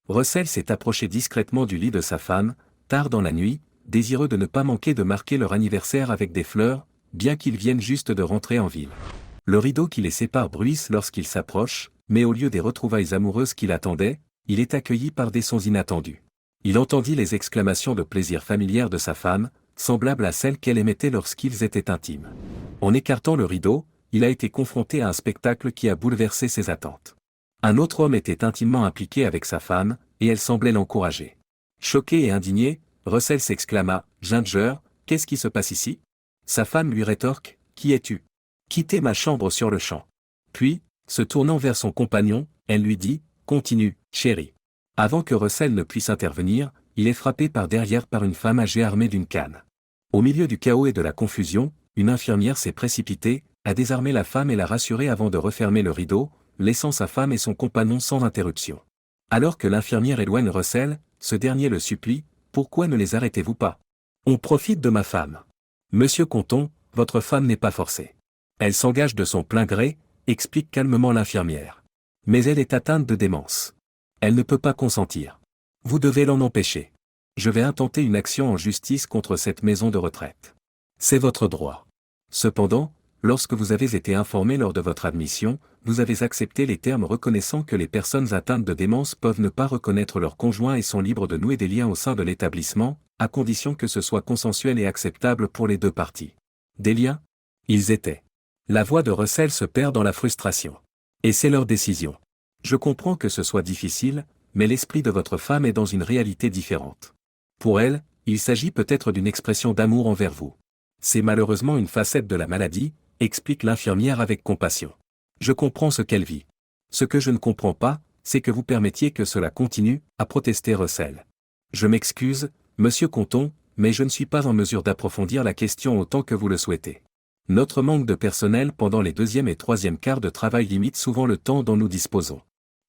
Russell s'est approché discrètement du lit de sa femme, tard dans la nuit, désireux de ne pas manquer de marquer leur anniversaire avec des fleurs, bien qu'ils viennent juste de rentrer en ville. Le rideau qui les sépare bruisse lorsqu'il s'approche, mais au lieu des retrouvailles amoureuses qu'il attendait, il est accueilli par des sons inattendus. Il entendit les exclamations de plaisir familières de sa femme, semblables à celles qu'elle émettait lorsqu'ils étaient intimes. En écartant le rideau, il a été confronté à un spectacle qui a bouleversé ses attentes. Un autre homme était intimement impliqué avec sa femme, et elle semblait l'encourager. Choqué et indigné, Russell s'exclama « Ginger, qu'est-ce qui se passe ici ?» Sa femme lui rétorque « Qui es-tu » ? « Quittez ma chambre sur le champ. » Puis, se tournant vers son compagnon, elle lui dit « Continue, chérie. » Avant que Russell ne puisse intervenir, il est frappé par derrière par une femme âgée armée d'une canne. Au milieu du chaos et de la confusion, une infirmière s'est précipitée, a désarmé la femme et l'a rassurée avant de refermer le rideau, laissant sa femme et son compagnon sans interruption. Alors que l'infirmière éloigne Russell, ce dernier le supplie « Pourquoi ne les arrêtez-vous pas ? On profite de ma femme. Monsieur Compton, votre femme n'est pas forcée. Elle s'engage de son plein gré, explique calmement l'infirmière. Mais elle est atteinte de démence. Elle ne peut pas consentir. Vous devez l'en empêcher. Je vais intenter une action en justice contre cette maison de retraite. C'est votre droit. Cependant, lorsque vous avez été informé lors de votre admission, vous avez accepté les termes reconnaissant que les personnes atteintes de démence peuvent ne pas reconnaître leur conjoint et sont libres de nouer des liens au sein de l'établissement, à condition que ce soit consensuel et acceptable pour les deux parties. Des liens ? Ils étaient. La voix de Russell se perd dans la frustration. Et c'est leur décision. Je comprends que ce soit difficile, mais l'esprit de votre femme est dans une réalité différente. Pour elle, il s'agit peut-être d'une expression d'amour envers vous. C'est malheureusement une facette de la maladie, explique l'infirmière avec compassion. Je comprends ce qu'elle vit. Ce que je ne comprends pas, c'est que vous permettiez que cela continue, a protesté Russell. Je m'excuse, monsieur Compton, mais je ne suis pas en mesure d'approfondir la question autant que vous le souhaitez. Notre manque de personnel pendant les deuxième et troisième quarts de travail limite souvent le temps dont nous disposons.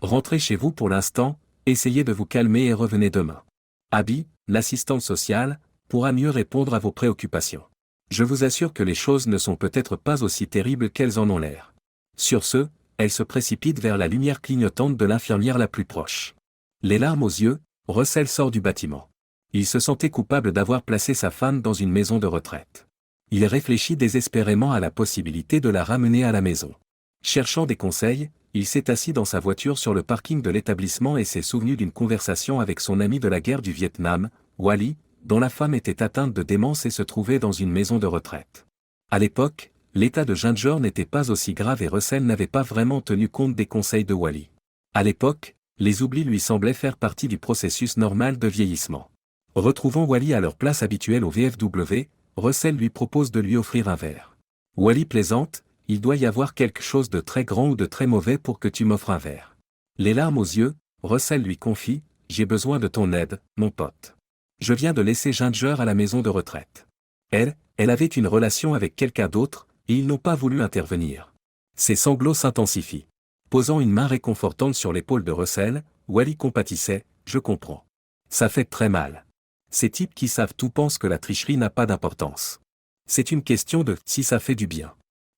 Rentrez chez vous pour l'instant, essayez de vous calmer et revenez demain. Abby, l'assistante sociale, pourra mieux répondre à vos préoccupations. Je vous assure que les choses ne sont peut-être pas aussi terribles qu'elles en ont l'air. Sur ce, elle se précipite vers la lumière clignotante de l'infirmière la plus proche. Les larmes aux yeux, Russell sort du bâtiment. Il se sentait coupable d'avoir placé sa femme dans une maison de retraite. Il réfléchit désespérément à la possibilité de la ramener à la maison. Cherchant des conseils, il s'est assis dans sa voiture sur le parking de l'établissement et s'est souvenu d'une conversation avec son ami de la guerre du Vietnam, Wally, dont la femme était atteinte de démence et se trouvait dans une maison de retraite. À l'époque, l'état de Ginger n'était pas aussi grave et Russell n'avait pas vraiment tenu compte des conseils de Wally. À l'époque, les oublis lui semblaient faire partie du processus normal de vieillissement. Retrouvant Wally à leur place habituelle au VFW, Russell lui propose de lui offrir un verre. Wally plaisante, il doit y avoir quelque chose de très grand ou de très mauvais pour que tu m'offres un verre. Les larmes aux yeux, Russell lui confie, j'ai besoin de ton aide, mon pote. Je viens de laisser Ginger à la maison de retraite. Elle avait une relation avec quelqu'un d'autre, et ils n'ont pas voulu intervenir. Ses sanglots s'intensifient. Posant une main réconfortante sur l'épaule de Russell, Wally compatissait, je comprends. Ça fait très mal. Ces types qui savent tout pensent que la tricherie n'a pas d'importance. C'est une question de si ça fait du bien.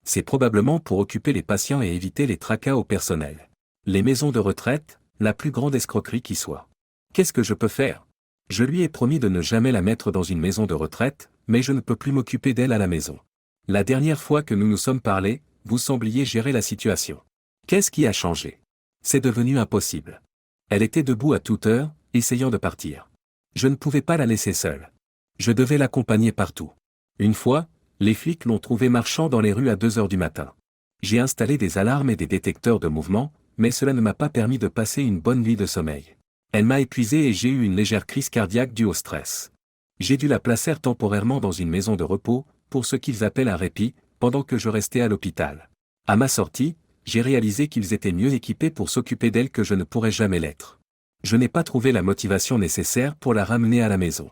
C'est probablement pour occuper les patients et éviter les tracas au personnel. Les maisons de retraite, la plus grande escroquerie qui soit. Qu'est-ce que je peux faire ? Je lui ai promis de ne jamais la mettre dans une maison de retraite, mais je ne peux plus m'occuper d'elle à la maison. La dernière fois que nous nous sommes parlé, vous sembliez gérer la situation. Qu'est-ce qui a changé ? C'est devenu impossible. Elle était debout à toute heure, essayant de partir. Je ne pouvais pas la laisser seule. Je devais l'accompagner partout. Une fois, les flics l'ont trouvée marchant dans les rues à 2 heures du matin. J'ai installé des alarmes et des détecteurs de mouvement, mais cela ne m'a pas permis de passer une bonne nuit de sommeil. Elle m'a épuisé et j'ai eu une légère crise cardiaque due au stress. J'ai dû la placer temporairement dans une maison de repos, pour ce qu'ils appellent un répit, pendant que je restais à l'hôpital. À ma sortie, j'ai réalisé qu'ils étaient mieux équipés pour s'occuper d'elle que je ne pourrais jamais l'être. Je n'ai pas trouvé la motivation nécessaire pour la ramener à la maison.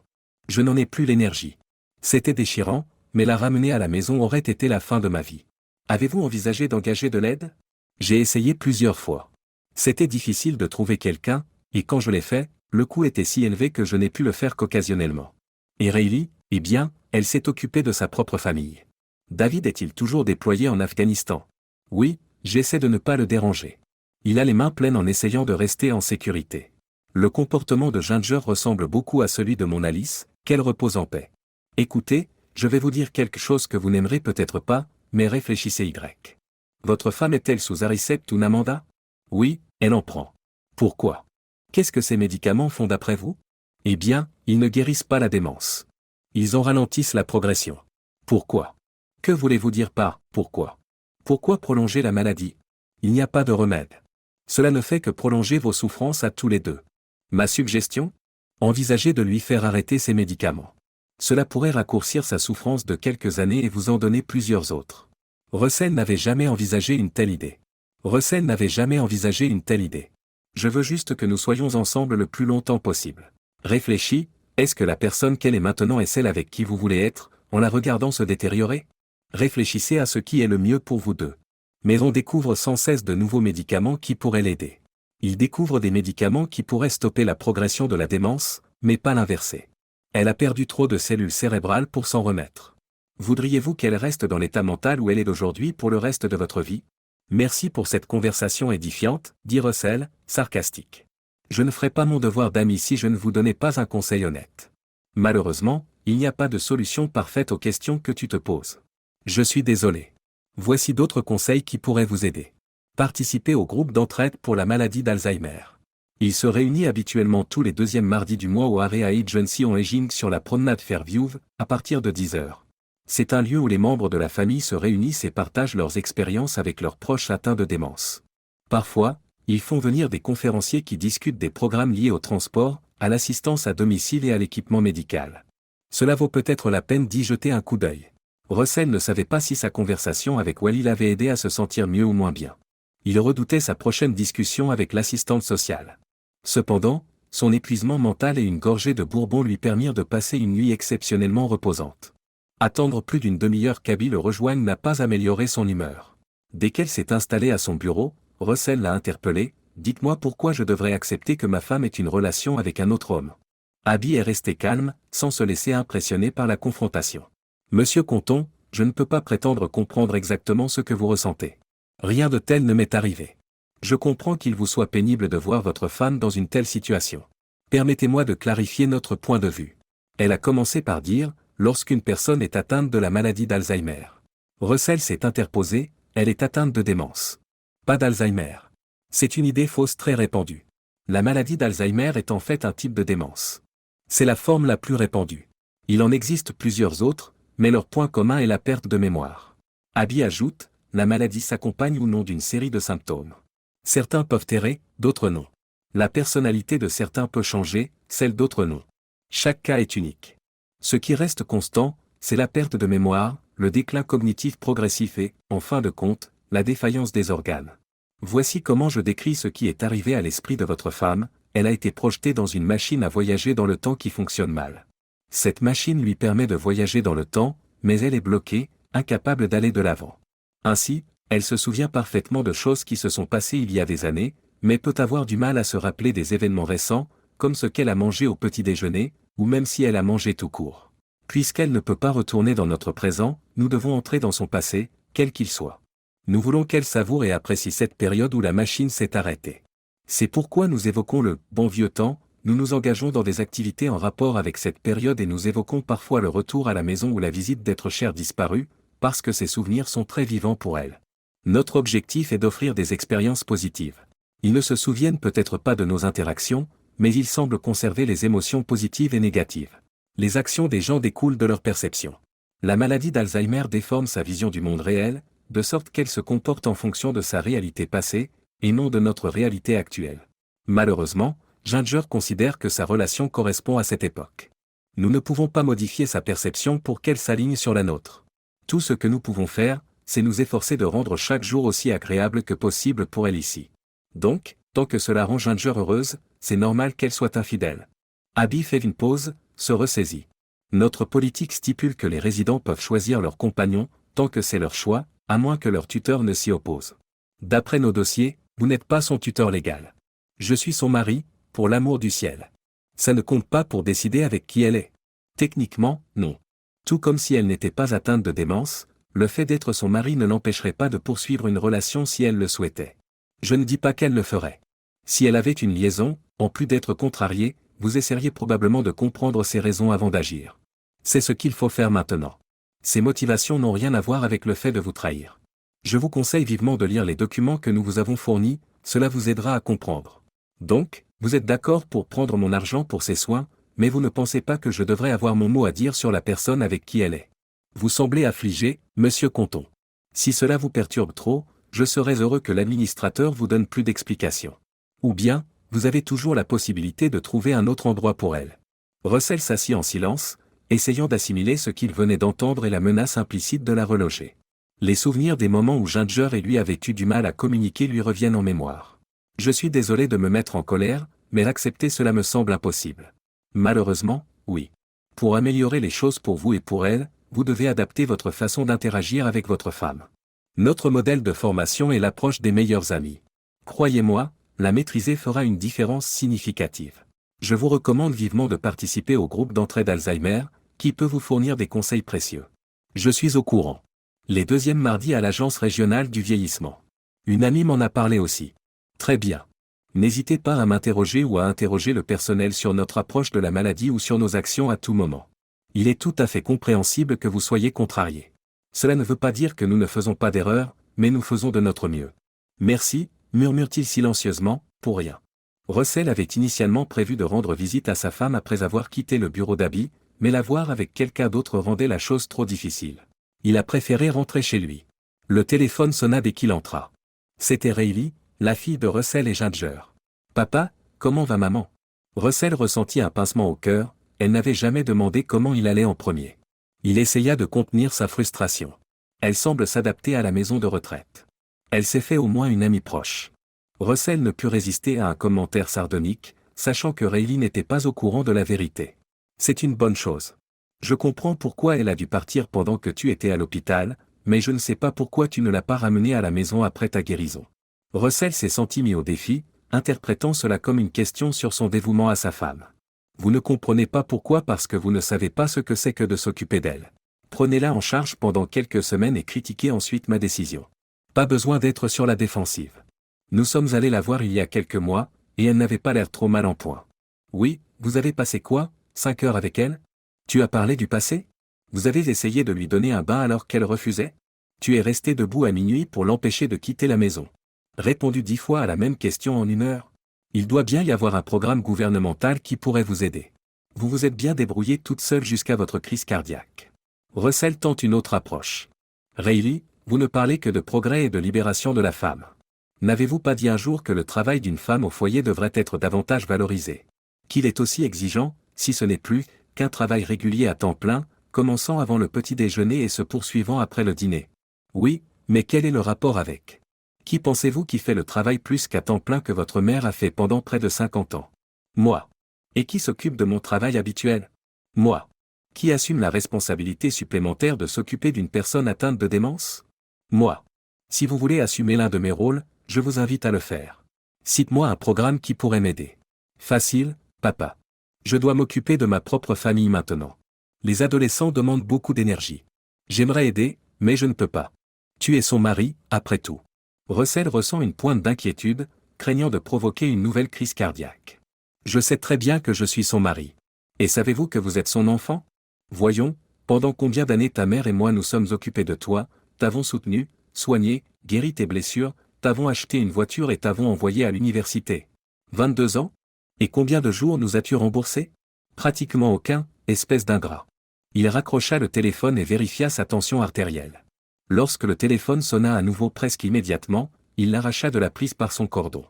Je n'en ai plus l'énergie. C'était déchirant, mais la ramener à la maison aurait été la fin de ma vie. Avez-vous envisagé d'engager de l'aide ? J'ai essayé plusieurs fois. C'était difficile de trouver quelqu'un, et quand je l'ai fait, le coût était si élevé que je n'ai pu le faire qu'occasionnellement. Et Riley, eh bien, elle s'est occupée de sa propre famille. David est-il toujours déployé en Afghanistan ? Oui, j'essaie de ne pas le déranger. Il a les mains pleines en essayant de rester en sécurité. Le comportement de Ginger ressemble beaucoup à celui de mon Alice, qu'elle repose en paix. Écoutez, je vais vous dire quelque chose que vous n'aimerez peut-être pas, mais réfléchissez Y. Votre femme est-elle sous Aricept ou Namenda? Oui, elle en prend. Pourquoi? Qu'est-ce que ces médicaments font d'après vous? Eh bien, ils ne guérissent pas la démence. Ils en ralentissent la progression. Pourquoi? Que voulez-vous dire par « pourquoi » ? Pourquoi prolonger la maladie? Il n'y a pas de remède. Cela ne fait que prolonger vos souffrances à tous les deux. Ma suggestion? Envisagez de lui faire arrêter ses médicaments. Cela pourrait raccourcir sa souffrance de quelques années et vous en donner plusieurs autres. Russell n'avait jamais envisagé une telle idée. Russell n'avait jamais envisagé une telle idée. Je veux juste que nous soyons ensemble le plus longtemps possible. Réfléchis, est-ce que la personne qu'elle est maintenant est celle avec qui vous voulez être, en la regardant se détériorer? Réfléchissez à ce qui est le mieux pour vous deux. Mais on découvre sans cesse de nouveaux médicaments qui pourraient l'aider. Il découvre des médicaments qui pourraient stopper la progression de la démence, mais pas l'inverser. Elle a perdu trop de cellules cérébrales pour s'en remettre. Voudriez-vous qu'elle reste dans l'état mental où elle est aujourd'hui pour le reste de votre vie? Merci pour cette conversation édifiante, dit Russell, sarcastique. Je ne ferai pas mon devoir d'ami si je ne vous donnais pas un conseil honnête. Malheureusement, il n'y a pas de solution parfaite aux questions que tu te poses. Je suis désolé. Voici d'autres conseils qui pourraient vous aider. Participez au groupe d'entraide pour la maladie d'Alzheimer. Il se réunit habituellement tous les deuxièmes mardis du mois au Area Agency en Aging sur la promenade Fairview, à partir de 10 h. C'est un lieu où les membres de la famille se réunissent et partagent leurs expériences avec leurs proches atteints de démence. Parfois, ils font venir des conférenciers qui discutent des programmes liés au transport, à l'assistance à domicile et à l'équipement médical. Cela vaut peut-être la peine d'y jeter un coup d'œil. Russell ne savait pas si sa conversation avec Wally l'avait aidé à se sentir mieux ou moins bien. Il redoutait sa prochaine discussion avec l'assistante sociale. Cependant, son épuisement mental et une gorgée de bourbon lui permirent de passer une nuit exceptionnellement reposante. Attendre plus d'une demi-heure qu'Abby le rejoigne n'a pas amélioré son humeur. Dès qu'elle s'est installée à son bureau, Russell l'a interpellée. « Dites-moi pourquoi je devrais accepter que ma femme ait une relation avec un autre homme. » Abby est restée calme, sans se laisser impressionner par la confrontation. « Monsieur Compton, je ne peux pas prétendre comprendre exactement ce que vous ressentez. Rien de tel ne m'est arrivé. Je comprends qu'il vous soit pénible de voir votre femme dans une telle situation. Permettez-moi de clarifier notre point de vue. » Elle a commencé par dire, lorsqu'une personne est atteinte de la maladie d'Alzheimer. Russell s'est interposé, elle est atteinte de démence. Pas d'Alzheimer. C'est une idée fausse très répandue. La maladie d'Alzheimer est en fait un type de démence. C'est la forme la plus répandue. Il en existe plusieurs autres, mais leur point commun est la perte de mémoire. Abby ajoute, la maladie s'accompagne ou non d'une série de symptômes. Certains peuvent errer, d'autres non. La personnalité de certains peut changer, celle d'autres non. Chaque cas est unique. Ce qui reste constant, c'est la perte de mémoire, le déclin cognitif progressif et, en fin de compte, la défaillance des organes. Voici comment je décris ce qui est arrivé à l'esprit de votre femme. Elle a été projetée dans une machine à voyager dans le temps qui fonctionne mal. Cette machine lui permet de voyager dans le temps, mais elle est bloquée, incapable d'aller de l'avant. Ainsi, elle se souvient parfaitement de choses qui se sont passées il y a des années, mais peut avoir du mal à se rappeler des événements récents, comme ce qu'elle a mangé au petit déjeuner, ou même si elle a mangé tout court. Puisqu'elle ne peut pas retourner dans notre présent, nous devons entrer dans son passé, quel qu'il soit. Nous voulons qu'elle savoure et apprécie cette période où la machine s'est arrêtée. C'est pourquoi nous évoquons le « bon vieux temps », nous nous engageons dans des activités en rapport avec cette période et nous évoquons parfois le retour à la maison ou la visite d'êtres chers disparus, parce que ces souvenirs sont très vivants pour elle. Notre objectif est d'offrir des expériences positives. Ils ne se souviennent peut-être pas de nos interactions, mais ils semblent conserver les émotions positives et négatives. Les actions des gens découlent de leur perception. La maladie d'Alzheimer déforme sa vision du monde réel, de sorte qu'elle se comporte en fonction de sa réalité passée, et non de notre réalité actuelle. Malheureusement, Ginger considère que sa relation correspond à cette époque. Nous ne pouvons pas modifier sa perception pour qu'elle s'aligne sur la nôtre. Tout ce que nous pouvons faire, c'est nous efforcer de rendre chaque jour aussi agréable que possible pour elle ici. Donc, tant que cela rend Ginger heureuse, c'est normal qu'elle soit infidèle. Abby fait une pause, se ressaisit. Notre politique stipule que les résidents peuvent choisir leur compagnon, tant que c'est leur choix, à moins que leur tuteur ne s'y oppose. D'après nos dossiers, vous n'êtes pas son tuteur légal. Je suis son mari, pour l'amour du ciel. Ça ne compte pas pour décider avec qui elle est. Techniquement, non. Tout comme si elle n'était pas atteinte de démence, le fait d'être son mari ne l'empêcherait pas de poursuivre une relation si elle le souhaitait. Je ne dis pas qu'elle le ferait. Si elle avait une liaison, En plus d'être contrarié, vous essaieriez probablement de comprendre ses raisons avant d'agir. C'est ce qu'il faut faire maintenant. Ses motivations n'ont rien à voir avec le fait de vous trahir. Je vous conseille vivement de lire les documents que nous vous avons fournis, cela vous aidera à comprendre. Donc, vous êtes d'accord pour prendre mon argent pour ses soins, mais vous ne pensez pas que je devrais avoir mon mot à dire sur la personne avec qui elle est. Vous semblez affligé, monsieur Compton. Si cela vous perturbe trop, je serais heureux que l'administrateur vous donne plus d'explications. Ou bien, vous avez toujours la possibilité de trouver un autre endroit pour elle. Russell s'assit en silence, essayant d'assimiler ce qu'il venait d'entendre et la menace implicite de la reloger. Les souvenirs des moments où Ginger et lui avaient eu du mal à communiquer lui reviennent en mémoire. Je suis désolé de me mettre en colère, mais accepter cela me semble impossible. Malheureusement, oui. Pour améliorer les choses pour vous et pour elle, vous devez adapter votre façon d'interagir avec votre femme. Notre modèle de formation est l'approche des meilleurs amis. Croyez-moi, la maîtriser fera une différence significative. Je vous recommande vivement de participer au groupe d'entraide Alzheimer, qui peut vous fournir des conseils précieux. Je suis au courant. Les deuxièmes mardis à l'agence régionale du vieillissement. Une amie m'en a parlé aussi. Très bien. N'hésitez pas à m'interroger ou à interroger le personnel sur notre approche de la maladie ou sur nos actions à tout moment. Il est tout à fait compréhensible que vous soyez contrarié. Cela ne veut pas dire que nous ne faisons pas d'erreur, mais nous faisons de notre mieux. Merci, murmure-t-il silencieusement, pour rien. Russell avait initialement prévu de rendre visite à sa femme après avoir quitté le bureau d'Abby, mais la voir avec quelqu'un d'autre rendait la chose trop difficile. Il a préféré rentrer chez lui. Le téléphone sonna dès qu'il entra. C'était Rayleigh, la fille de Russell et Ginger. « Papa, comment va maman ?» Russell ressentit un pincement au cœur, elle n'avait jamais demandé comment il allait en premier. Il essaya de contenir sa frustration. Elle semble s'adapter à la maison de retraite. Elle s'est fait au moins une amie proche. Russell ne put résister à un commentaire sardonique, sachant que Rayleigh n'était pas au courant de la vérité. C'est une bonne chose. Je comprends pourquoi elle a dû partir pendant que tu étais à l'hôpital, mais je ne sais pas pourquoi tu ne l'as pas ramenée à la maison après ta guérison. Russell s'est senti mis au défi, interprétant cela comme une question sur son dévouement à sa femme. Vous ne comprenez pas pourquoi parce que vous ne savez pas ce que c'est que de s'occuper d'elle. Prenez-la en charge pendant quelques semaines et critiquez ensuite ma décision. Pas besoin d'être sur la défensive. Nous sommes allés la voir il y a quelques mois, et elle n'avait pas l'air trop mal en point. Oui, vous avez passé quoi, 5 heures avec elle? Tu as parlé du passé? Vous avez essayé de lui donner un bain alors qu'elle refusait? Tu es resté debout à minuit pour l'empêcher de quitter la maison. Répondu 10 fois à la même question en 1 heure? Il doit bien y avoir un programme gouvernemental qui pourrait vous aider. Vous vous êtes bien débrouillé toute seule jusqu'à votre crise cardiaque. Russell tente une autre approche. Rayleigh, vous ne parlez que de progrès et de libération de la femme. N'avez-vous pas dit un jour que le travail d'une femme au foyer devrait être davantage valorisé? Qu'il est aussi exigeant, si ce n'est plus, qu'un travail régulier à temps plein, commençant avant le petit déjeuner et se poursuivant après le dîner? Oui, mais quel est le rapport avec? Qui pensez-vous qui fait le travail plus qu'à temps plein que votre mère a fait pendant près de 50 ans? Moi. Et qui s'occupe de mon travail habituel? Moi. Qui assume la responsabilité supplémentaire de s'occuper d'une personne atteinte de démence? Moi. Si vous voulez assumer l'un de mes rôles, je vous invite à le faire. Cite-moi un programme qui pourrait m'aider. Facile, papa. Je dois m'occuper de ma propre famille maintenant. Les adolescents demandent beaucoup d'énergie. J'aimerais aider, mais je ne peux pas. Tu es son mari, après tout. Russell ressent une pointe d'inquiétude, craignant de provoquer une nouvelle crise cardiaque. Je sais très bien que je suis son mari. Et savez-vous que vous êtes son enfant? Voyons, pendant combien d'années ta mère et moi nous sommes occupés de toi, t'avons soutenu, soigné, guéri tes blessures, t'avons acheté une voiture et t'avons envoyé à l'université. 22 ans? Et combien de jours nous as-tu remboursé? Pratiquement aucun, espèce d'ingrat. Il raccrocha le téléphone et vérifia sa tension artérielle. Lorsque le téléphone sonna à nouveau presque immédiatement, il l'arracha de la prise par son cordon.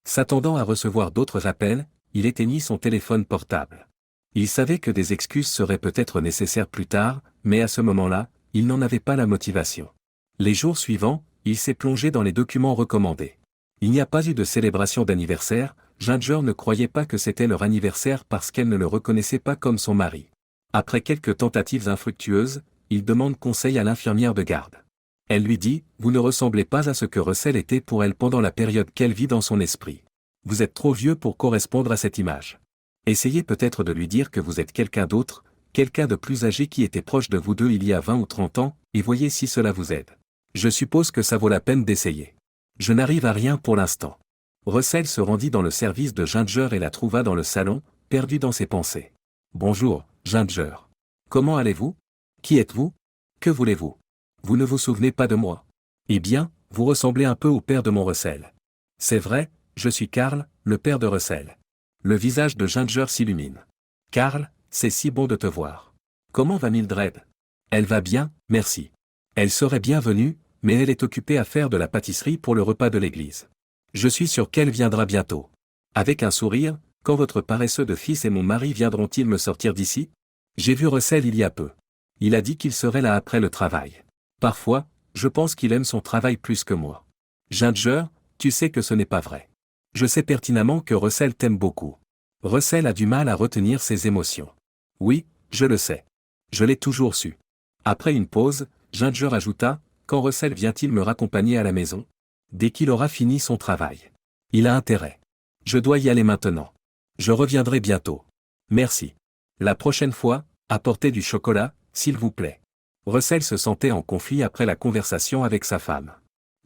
S'attendant à recevoir d'autres appels, il éteignit son téléphone portable. Il savait que des excuses seraient peut-être nécessaires plus tard, mais à ce moment-là, il n'en avait pas la motivation. Les jours suivants, il s'est plongé dans les documents recommandés. Il n'y a pas eu de célébration d'anniversaire, Ginger ne croyait pas que c'était leur anniversaire parce qu'elle ne le reconnaissait pas comme son mari. Après quelques tentatives infructueuses, il demande conseil à l'infirmière de garde. Elle lui dit, vous ne ressemblez pas à ce que Russell était pour elle pendant la période qu'elle vit dans son esprit. Vous êtes trop vieux pour correspondre à cette image. Essayez peut-être de lui dire que vous êtes quelqu'un d'autre, quelqu'un de plus âgé qui était proche de vous deux il y a 20 ou 30 ans, et voyez si cela vous aide. Je suppose que ça vaut la peine d'essayer. Je n'arrive à rien pour l'instant. Russell se rendit dans le service de Ginger et la trouva dans le salon, perdue dans ses pensées. « Bonjour, Ginger. Comment allez-vous? Qui êtes-vous? Que voulez-vous? Vous ne vous souvenez pas de moi? Eh bien, vous ressemblez un peu au père de mon Russell. C'est vrai, je suis Carl, le père de Russell. » Le visage de Ginger s'illumine. « Carl, c'est si bon de te voir. Comment va Mildred? » « Elle va bien, merci. Elle serait bienvenue, mais elle est occupée à faire de la pâtisserie pour le repas de l'église. Je suis sûr qu'elle viendra bientôt. » Avec un sourire, « Quand votre paresseux de fils et mon mari viendront-ils me sortir d'ici? J'ai vu Russell il y a peu. Il a dit qu'il serait là après le travail. Parfois, je pense qu'il aime son travail plus que moi. Ginger, tu sais que ce n'est pas vrai. Je sais pertinemment que Russell t'aime beaucoup. » Russell a du mal à retenir ses émotions. « Oui, je le sais. Je l'ai toujours su. » Après une pause, Ginger ajouta, « Quand Russell vient-il me raccompagner à la maison? » Dès qu'il aura fini son travail. Il a intérêt. Je dois y aller maintenant. Je reviendrai bientôt. Merci. La prochaine fois, apportez du chocolat, s'il vous plaît. Russell se sentait en conflit après la conversation avec sa femme.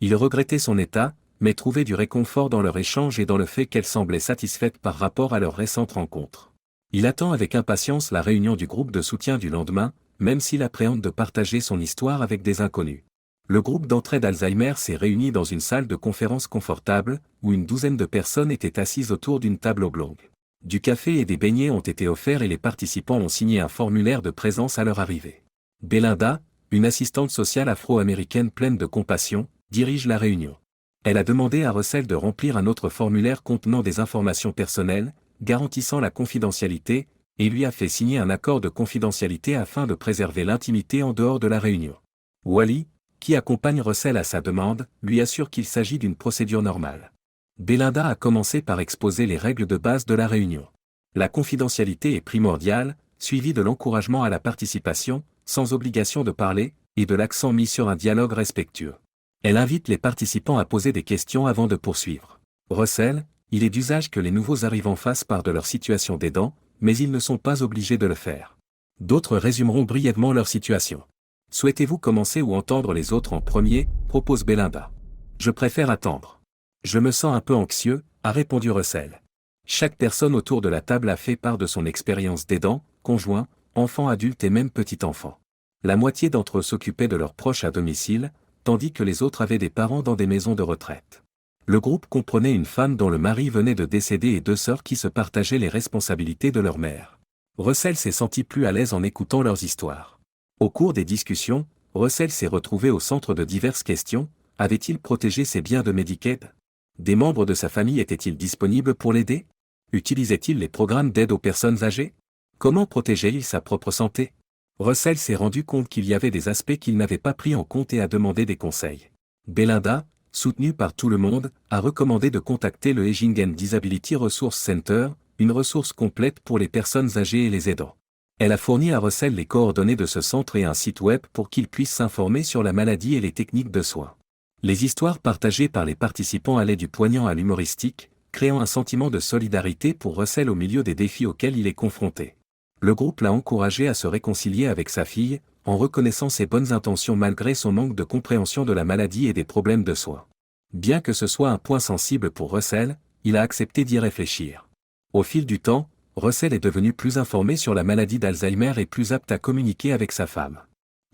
Il regrettait son état, mais trouvait du réconfort dans leur échange et dans le fait qu'elle semblait satisfaite par rapport à leur récente rencontre. Il attend avec impatience la réunion du groupe de soutien du lendemain, même s'il appréhende de partager son histoire avec des inconnus. Le groupe d'entraide Alzheimer s'est réuni dans une salle de conférence confortable, où une douzaine de personnes étaient assises autour d'une table oblongue. Du café et des beignets ont été offerts et les participants ont signé un formulaire de présence à leur arrivée. Belinda, une assistante sociale afro-américaine pleine de compassion, dirige la réunion. Elle a demandé à Russell de remplir un autre formulaire contenant des informations personnelles, garantissant la confidentialité, et lui a fait signer un accord de confidentialité afin de préserver l'intimité en dehors de la réunion. Wally, qui accompagne Russell à sa demande, lui assure qu'il s'agit d'une procédure normale. Belinda a commencé par exposer les règles de base de la réunion. La confidentialité est primordiale, suivie de l'encouragement à la participation, sans obligation de parler, et de l'accent mis sur un dialogue respectueux. Elle invite les participants à poser des questions avant de poursuivre. Russell, il est d'usage que les nouveaux arrivants fassent part de leur situation d'aidant, mais ils ne sont pas obligés de le faire. D'autres résumeront brièvement leur situation. « Souhaitez-vous commencer ou entendre les autres en premier ?» propose Belinda. « Je préfère attendre. Je me sens un peu anxieux », a répondu Russell. Chaque personne autour de la table a fait part de son expérience d'aidant, conjoint, enfant adulte et même petit enfant. La moitié d'entre eux s'occupaient de leurs proches à domicile, tandis que les autres avaient des parents dans des maisons de retraite. Le groupe comprenait une femme dont le mari venait de décéder et deux sœurs qui se partageaient les responsabilités de leur mère. Russell s'est senti plus à l'aise en écoutant leurs histoires. Au cours des discussions, Russell s'est retrouvé au centre de diverses questions. Avait-il protégé ses biens de Medicaid? Des membres de sa famille étaient-ils disponibles pour l'aider? Utilisait-il les programmes d'aide aux personnes âgées? Comment protégeait-il sa propre santé? Russell s'est rendu compte qu'il y avait des aspects qu'il n'avait pas pris en compte et a demandé des conseils. Belinda, soutenue par tout le monde, a recommandé de contacter le Aging and Disability Resource Center, une ressource complète pour les personnes âgées et les aidants. Elle a fourni à Russell les coordonnées de ce centre et un site web pour qu'il puisse s'informer sur la maladie et les techniques de soins. Les histoires partagées par les participants allaient du poignant à l'humoristique, créant un sentiment de solidarité pour Russell au milieu des défis auxquels il est confronté. Le groupe l'a encouragé à se réconcilier avec sa fille, en reconnaissant ses bonnes intentions malgré son manque de compréhension de la maladie et des problèmes de soins. Bien que ce soit un point sensible pour Russell, il a accepté d'y réfléchir. Au fil du temps, Russell est devenu plus informé sur la maladie d'Alzheimer et plus apte à communiquer avec sa femme.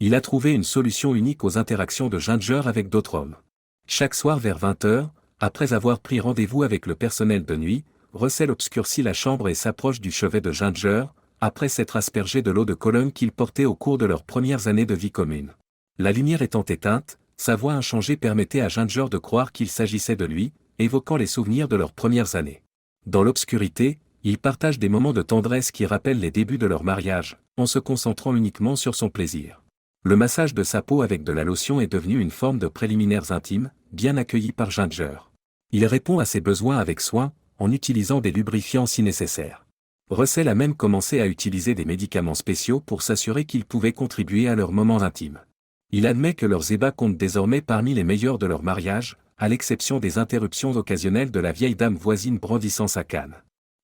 Il a trouvé une solution unique aux interactions de Ginger avec d'autres hommes. Chaque soir vers 20h, après avoir pris rendez-vous avec le personnel de nuit, Russell obscurcit la chambre et s'approche du chevet de Ginger, après s'être aspergé de l'eau de Cologne qu'il portait au cours de leurs premières années de vie commune. La lumière étant éteinte, sa voix inchangée permettait à Ginger de croire qu'il s'agissait de lui, évoquant les souvenirs de leurs premières années. Dans l'obscurité, ils partagent des moments de tendresse qui rappellent les débuts de leur mariage, en se concentrant uniquement sur son plaisir. Le massage de sa peau avec de la lotion est devenu une forme de préliminaires intimes, bien accueilli par Ginger. Il répond à ses besoins avec soin, en utilisant des lubrifiants si nécessaire. Russell a même commencé à utiliser des médicaments spéciaux pour s'assurer qu'ils pouvaient contribuer à leurs moments intimes. Il admet que leurs ébats comptent désormais parmi les meilleurs de leur mariage, à l'exception des interruptions occasionnelles de la vieille dame voisine brandissant sa canne.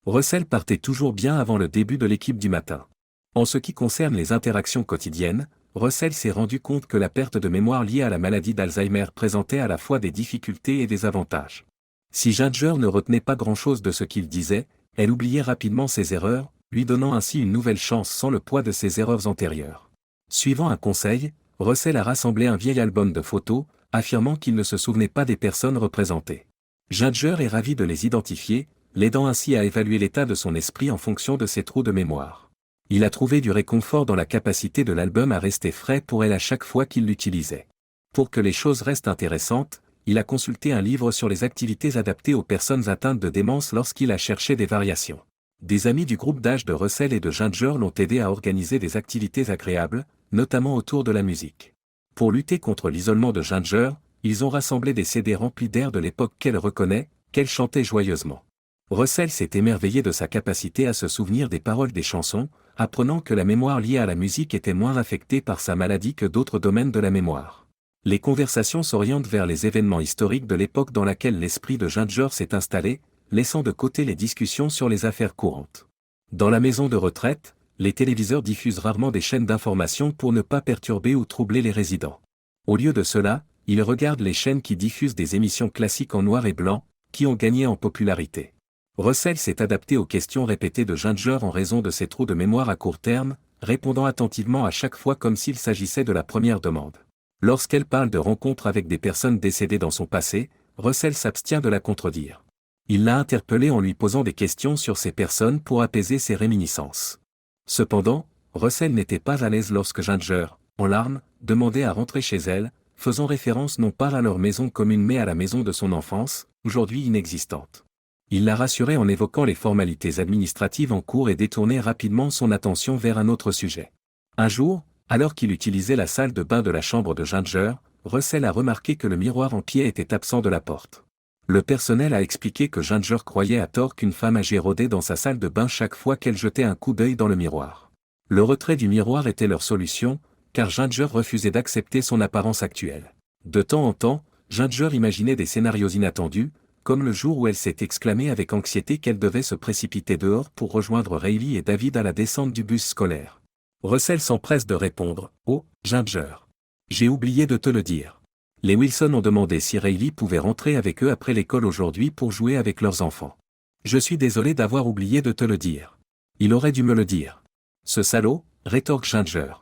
Russell partait toujours bien avant le début de l'équipe du matin. En ce qui concerne les interactions quotidiennes, Russell s'est rendu compte que la perte de mémoire liée à la maladie d'Alzheimer présentait à la fois des difficultés et des avantages. Si Ginger ne retenait pas grand-chose de ce qu'il disait, elle oubliait rapidement ses erreurs, lui donnant ainsi une nouvelle chance sans le poids de ses erreurs antérieures. Suivant un conseil, Russell a rassemblé un vieil album de photos, affirmant qu'il ne se souvenait pas des personnes représentées. Ginger est ravi de les identifier, l'aidant ainsi à évaluer l'état de son esprit en fonction de ses trous de mémoire. Il a trouvé du réconfort dans la capacité de l'album à rester frais pour elle à chaque fois qu'il l'utilisait. Pour que les choses restent intéressantes, il a consulté un livre sur les activités adaptées aux personnes atteintes de démence lorsqu'il a cherché des variations. Des amis du groupe d'âge de Russell et de Ginger l'ont aidé à organiser des activités agréables, notamment autour de la musique. Pour lutter contre l'isolement de Ginger, ils ont rassemblé des CD remplis d'airs de l'époque qu'elle reconnaît, qu'elle chantait joyeusement. Russell s'est émerveillé de sa capacité à se souvenir des paroles des chansons, apprenant que la mémoire liée à la musique était moins affectée par sa maladie que d'autres domaines de la mémoire. Les conversations s'orientent vers les événements historiques de l'époque dans laquelle l'esprit de Ginger s'est installé, laissant de côté les discussions sur les affaires courantes. Dans la maison de retraite, les téléviseurs diffusent rarement des chaînes d'information pour ne pas perturber ou troubler les résidents. Au lieu de cela, ils regardent les chaînes qui diffusent des émissions classiques en noir et blanc, qui ont gagné en popularité. Russell s'est adapté aux questions répétées de Ginger en raison de ses trous de mémoire à court terme, répondant attentivement à chaque fois comme s'il s'agissait de la première demande. Lorsqu'elle parle de rencontres avec des personnes décédées dans son passé, Russell s'abstient de la contredire. Il l'a interpellée en lui posant des questions sur ces personnes pour apaiser ses réminiscences. Cependant, Russell n'était pas à l'aise lorsque Ginger, en larmes, demandait à rentrer chez elle, faisant référence non pas à leur maison commune mais à la maison de son enfance, aujourd'hui inexistante. Il l'a rassurée en évoquant les formalités administratives en cours et détournait rapidement son attention vers un autre sujet. Un jour, alors qu'il utilisait la salle de bain de la chambre de Ginger, Russell a remarqué que le miroir en pied était absent de la porte. Le personnel a expliqué que Ginger croyait à tort qu'une femme âgée rôdait dans sa salle de bain chaque fois qu'elle jetait un coup d'œil dans le miroir. Le retrait du miroir était leur solution, car Ginger refusait d'accepter son apparence actuelle. De temps en temps, Ginger imaginait des scénarios inattendus, comme le jour où elle s'est exclamée avec anxiété qu'elle devait se précipiter dehors pour rejoindre Riley et David à la descente du bus scolaire. Russell s'empresse de répondre « Oh, Ginger. J'ai oublié de te le dire. Les Wilson ont demandé si Riley pouvait rentrer avec eux après l'école aujourd'hui pour jouer avec leurs enfants. Je suis désolé d'avoir oublié de te le dire. Il aurait dû me le dire. » Ce salaud, rétorque Ginger.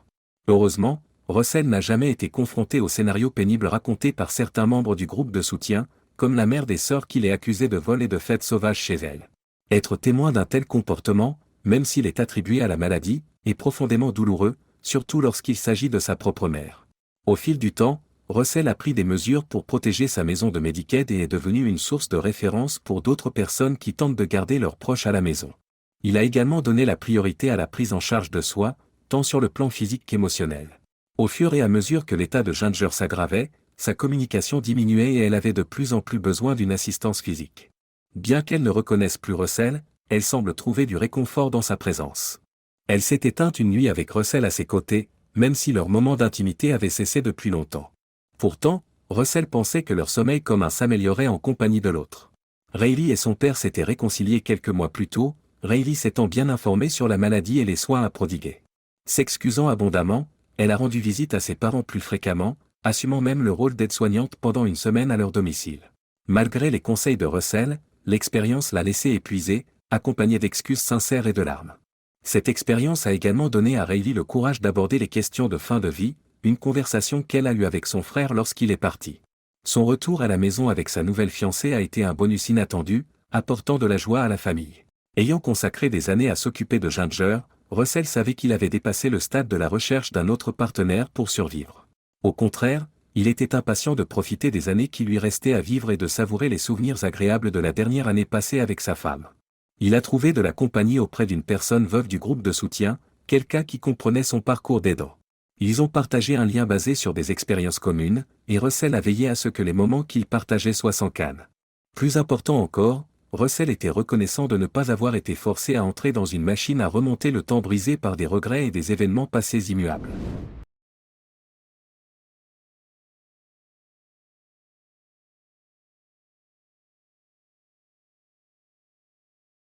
Heureusement, Russell n'a jamais été confronté au scénario pénible raconté par certains membres du groupe de soutien, comme la mère des sœurs qui l'est accusée de vol et de fêtes sauvages chez elle. Être témoin d'un tel comportement, même s'il est attribué à la maladie, est profondément douloureux, surtout lorsqu'il s'agit de sa propre mère. Au fil du temps, Russell a pris des mesures pour protéger sa maison de Medicaid et est devenu une source de référence pour d'autres personnes qui tentent de garder leurs proches à la maison. Il a également donné la priorité à la prise en charge de soi, tant sur le plan physique qu'émotionnel. Au fur et à mesure que l'état de Ginger s'aggravait, sa communication diminuait et elle avait de plus en plus besoin d'une assistance physique. Bien qu'elle ne reconnaisse plus Russell, elle semble trouver du réconfort dans sa présence. Elle s'est éteinte une nuit avec Russell à ses côtés, même si leur moment d'intimité avait cessé depuis longtemps. Pourtant, Russell pensait que leur sommeil commun s'améliorait en compagnie de l'autre. Riley et son père s'étaient réconciliés quelques mois plus tôt, Riley s'étant bien informée sur la maladie et les soins à prodiguer. S'excusant abondamment, elle a rendu visite à ses parents plus fréquemment, assumant même le rôle d'aide-soignante pendant une semaine à leur domicile. Malgré les conseils de Russell, l'expérience l'a laissée épuisée, accompagnée d'excuses sincères et de larmes. Cette expérience a également donné à Riley le courage d'aborder les questions de fin de vie, une conversation qu'elle a eue avec son frère lorsqu'il est parti. Son retour à la maison avec sa nouvelle fiancée a été un bonus inattendu, apportant de la joie à la famille. Ayant consacré des années à s'occuper de Ginger, Russell savait qu'il avait dépassé le stade de la recherche d'un autre partenaire pour survivre. Au contraire, il était impatient de profiter des années qui lui restaient à vivre et de savourer les souvenirs agréables de la dernière année passée avec sa femme. Il a trouvé de la compagnie auprès d'une personne veuve du groupe de soutien, quelqu'un qui comprenait son parcours d'aidant. Ils ont partagé un lien basé sur des expériences communes, et Russell a veillé à ce que les moments qu'ils partageaient soient sans canne. Plus important encore, Russell était reconnaissant de ne pas avoir été forcé à entrer dans une machine à remonter le temps brisé par des regrets et des événements passés immuables.